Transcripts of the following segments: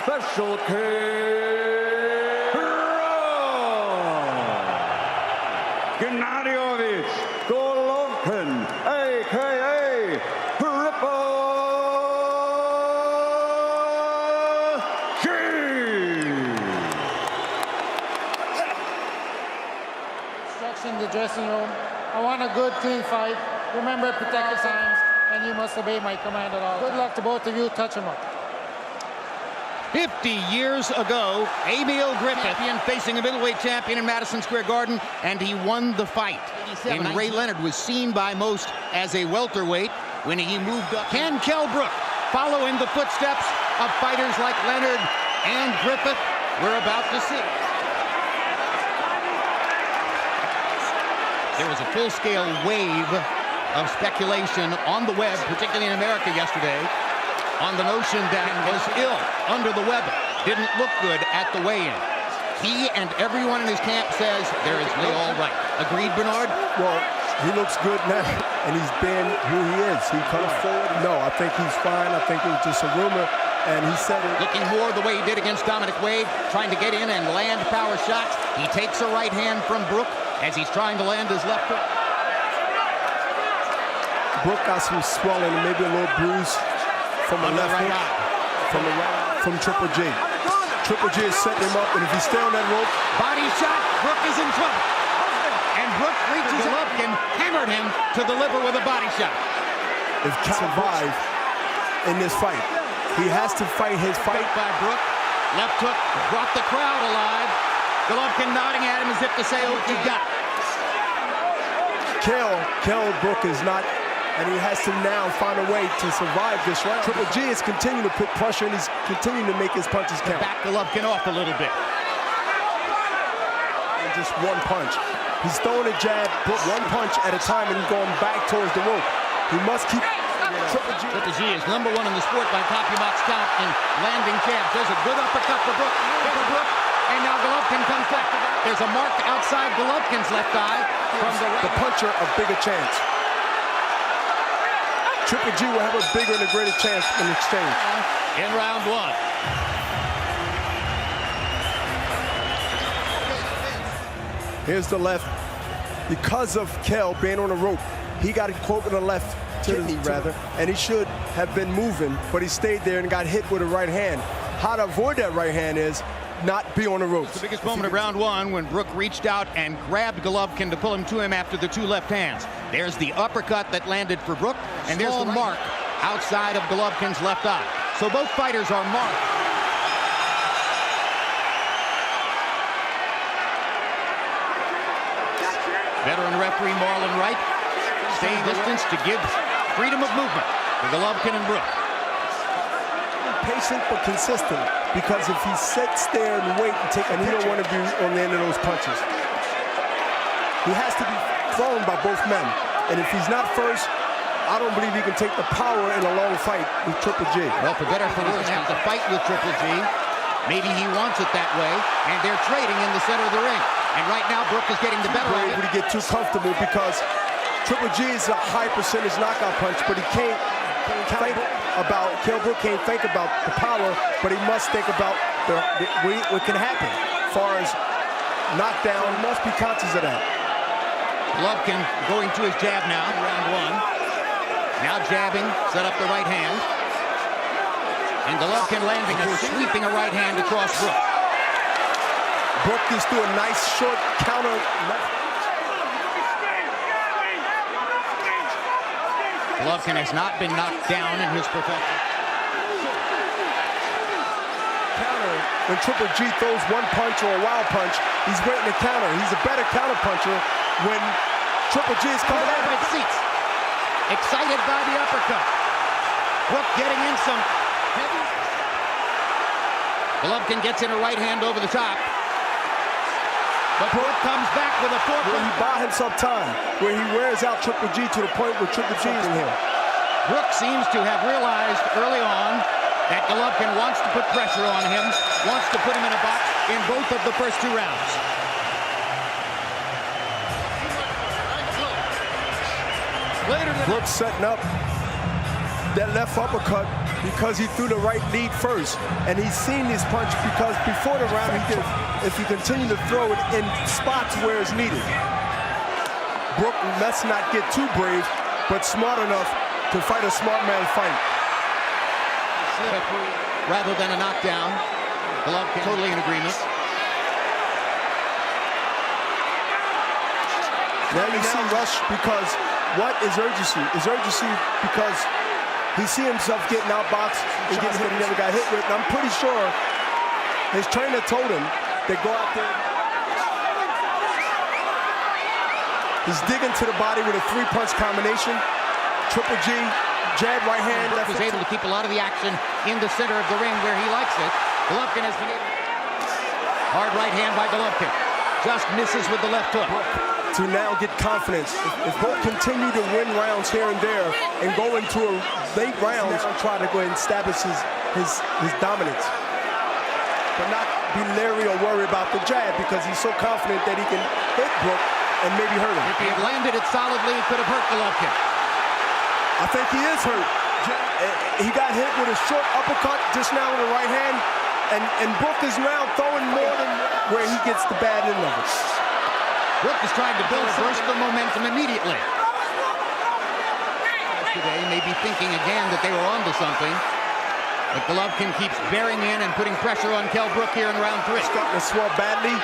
special Gennady Golovkin, a.k.a. In the dressing room. I want a good, clean fight. Remember, protect your signs, and you must obey my command at all. Good luck to both of you. Touch them up. 50 years ago, Emil Griffith facing a middleweight champion in Madison Square Garden, and he won the fight. And Ray Leonard was seen by most as a welterweight when he moved up. Can Kell Brook follow in the footsteps of fighters like Leonard and Griffith? We're about to see. There was a full-scale wave of speculation on the web, particularly in America yesterday, on the notion that he was ill under the weather, didn't look good at the weigh-in. He and everyone in his camp says there is all right. Agreed, Bernard? Well, he looks good now, and he's been who he is. He comes forward. No, I think he's fine. I think it was just a rumor, and he said it. Looking more the way he did against Dominic Wade, trying to get in and land power shots. He takes a right hand from Brook as he's trying to land his left hook. Brook got some swelling and maybe a little bruise from the left hook, from Triple G. Triple G is setting him up, and if he stay on that rope, body shot, Brook is in trouble. And Brook reaches up and hammered him to the liver with a body shot. If Kell survive in this fight, he has to fight his fight. By Brook, left hook brought the crowd alive. Golovkin nodding at him as if to say, oh, you got it. Kell Brook is not, and he has to now find a way to survive this round. Triple G is continuing to put pressure, and he's continuing to make his punches count. Back Golovkin off a little bit. And just one punch. He's throwing a jab, put one punch at a time, and going back towards the rope. He must keep Triple G is #1 in the sport by CompuBox count in landing jabs. There's a good uppercut for Brook. And now Golovkin comes back. There's a mark outside Golovkin's left eye. From the puncher a bigger chance. Triple G will have a bigger and a greater chance in exchange. In round one. Here's the left. Because of Kell being on the rope, he got a quote with the left kidney, and he should have been moving, but he stayed there and got hit with a right hand. How to avoid that right hand is not be on the ropes. The biggest moment of round one when Brook reached out and grabbed Golovkin to pull him to him after the two left hands. There's the uppercut that landed for Brook, and there's the mark outside of Golovkin's left eye. So both fighters are marked. Veteran referee Marlon Wright staying distance to give freedom of movement to Golovkin and Brook. Patient but consistent, because if he sits there and wait and take a picture, he don't want to be on the end of those punches. He has to be thrown by both men, and if he's not first, I don't believe he can take the power in a long fight with Triple G. Well, for better or for worse, he's a fight with Triple G. Maybe he wants it that way, and they're trading in the center of the ring. And right now, Brook is getting the better of it. Able to get too comfortable because Triple G is a high percentage knockout punch, but he can't think about, Kell Brook can't think about the power, but he must think about what can happen. As far as knockdown, he must be conscious of that. Golovkin going to his jab now, round one. Now jabbing, set up the right hand. And Golovkin landing sweeping a right hand across Brook. Brook just threw a nice short counter. Golovkin has not been knocked down in his profession. Counter. When Triple G throws one punch or a wild punch, he's waiting to counter. He's a better counter puncher when Triple G is coming out of his seats. Excited by the uppercut. Brook getting in some heavy. Golovkin gets in a right hand over the top. But Brook comes back with a forefoot. He bought himself time, where he wears out Triple G to the point where Triple G is in him. Brook seems to have realized early on that Golovkin wants to put pressure on him, wants to put him in a box in both of the first two rounds. Brook setting up that left uppercut. because he threw the right lead first, and he's seen this punch because before the round he did. If you continue to throw it in spots where it's needed. Brook must not get too brave, but smart enough to fight a smart man fight. Rather than a knockdown. Golovkin totally in agreement. Now you see Rush because what is urgency? Is urgency because he see himself getting outboxed and getting hit he never got hit with. And I'm pretty sure his trainer told him to go out there. He's digging to the body with a 3-punch combination. Triple G, jab, right hand. Brook was able to keep a lot of the action in the center of the ring where he likes it. Golovkin has been able. Hard right hand by Golovkin. Just misses with the left hook. To now get confidence. If Brook continue to win rounds here and there and go into a late rounds, I'll try to go ahead and establish his dominance. But not be leery or worry about the jab because he's so confident that he can hit Brook and maybe hurt him. If he had landed it solidly, he could have hurt Golovkin. I think he is hurt. He got hit with a short uppercut just now with the right hand, and Brook is now throwing more than where he gets the bad end of it. Brook is trying to build a burst of momentum immediately. Today may be thinking again that they were onto something. But Golovkin keeps bearing in and putting pressure on Kell Brook here in round 3. Starting to swell badly.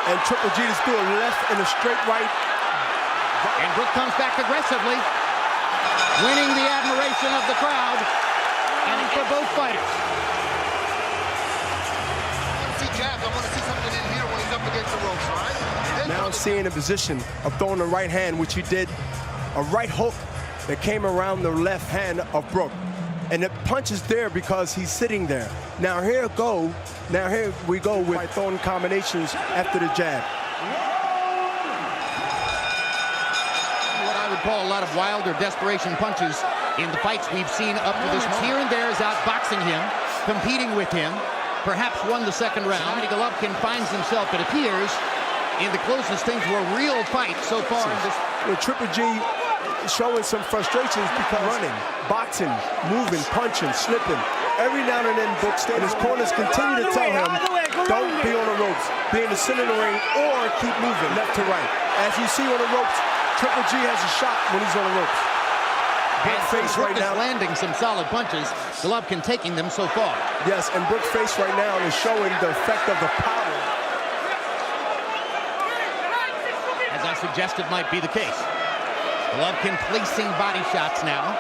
And Triple G just threw a left and a straight right. And Brook comes back aggressively, winning the admiration of the crowd and for both fighters. I want to see jabs. I want to see something in here when he's up against the ropes, all right? Now seeing a position of throwing the right hand, which he did, a right hook that came around the left hand of Brook. And the punch is there because he's sitting there. Now here we go with throwing combinations after the jab. What I would call a lot of wild or desperation punches in the fights we've seen up to this moment. Here and there is outboxing him, competing with him, perhaps won the second round. Gennady Golovkin finds himself, it appears, in the closest thing to a real fight so far in this. Well, Triple G showing some frustrations because running, boxing, moving, punching, slipping. Every now and then, Brook and his corners continue to tell him, don't be on the ropes, be in the center of the ring, or keep moving left to right. As you see on the ropes, Triple G has a shot when he's on the ropes. Brook's face right now landing some solid punches. Golovkin taking them so far. Yes, and Brook's face right now is showing the effect of the power. As I suggested might be the case. Golovkin placing body shots now.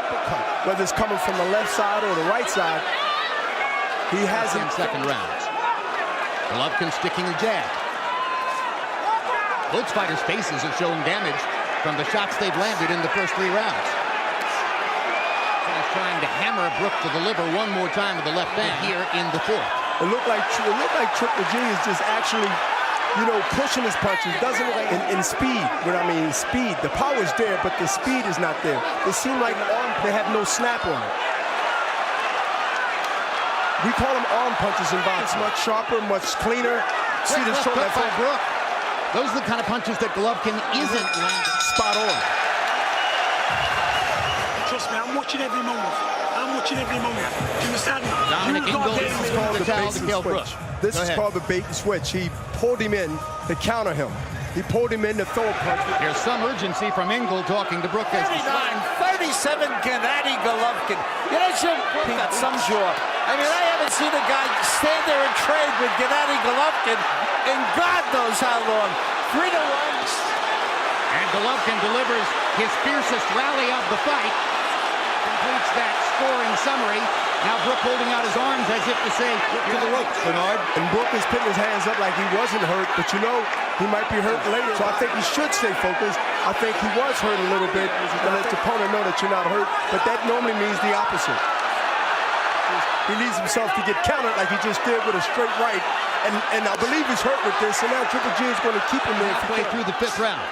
Whether it's coming from the left side or the right side, he has in second rounds. Golovkin sticking a jab. Both fighters' faces are showing damage from the shots they've landed in the first 3 rounds. He's trying to hammer Brook to the liver one more time with the left hand here in the 4th. It looked like Triple G is just actually, you know, pushing his punches. Doesn't look like in speed. What I mean, speed. The power is there, but the speed is not there. It seemed like they have no snap on it. We call them arm punches in boxing. Much sharper, much cleaner. See the shoulder by Brook. Those are the kind of punches that Golovkin isn't landing. Spot on. Trust me, I'm watching every moment. I'm watching every moment. Do you understand? Dominic Ingle This is called the bait and switch. This is called the bait and switch. He pulled him in to counter him. He pulled him in to throw a punch. There's some urgency from Ingle talking to Brook. 39-37 Gennady Golovkin. You know, Brook got some jaw. I mean, I haven't seen a guy stand there and trade with Gennady Golovkin in God knows how long. 3-1. And Golovkin delivers his fiercest rally of the fight. Completes that scoring summary. Now Brook holding out his arms as if to say, to the ropes, Bernard. And Brook is putting his hands up like he wasn't hurt, but you know, he might be hurt later. So I think he should stay focused. I think he was hurt a little bit to let the opponent know that you're not hurt, but that normally means the opposite. He leaves himself to get countered like he just did with a straight right. And I believe he's hurt with this, and now Triple G is going to keep him there. Halfway through the 5th round.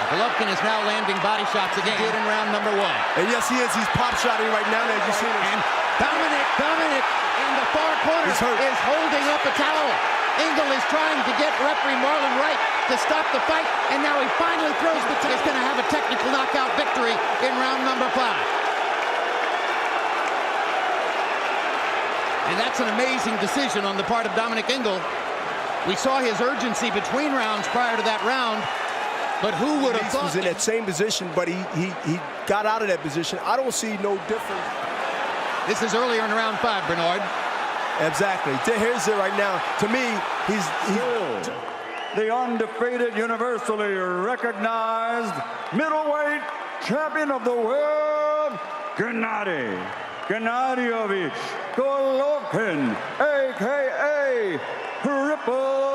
Golovkin is now landing body shots again. He did in round number 1. And yes, he is. He's pop-shotting right now, as you see. And Dominic in the far corner is holding up a towel. Ingle is trying to get referee Marlon Wright to stop the fight, and now he finally throws the towel. He's going to have a technical knockout victory in round number 5. And that's an amazing decision on the part of Dominic Ingle. We saw his urgency between rounds prior to that round, but who would have thought? He was in that same position, but he got out of that position. I don't see no difference. This is earlier in round 5, Bernard. Exactly. Here's it right now. To me, he's the undefeated, universally recognized middleweight champion of the world, Gennady Golovkin, a.k.a. Triple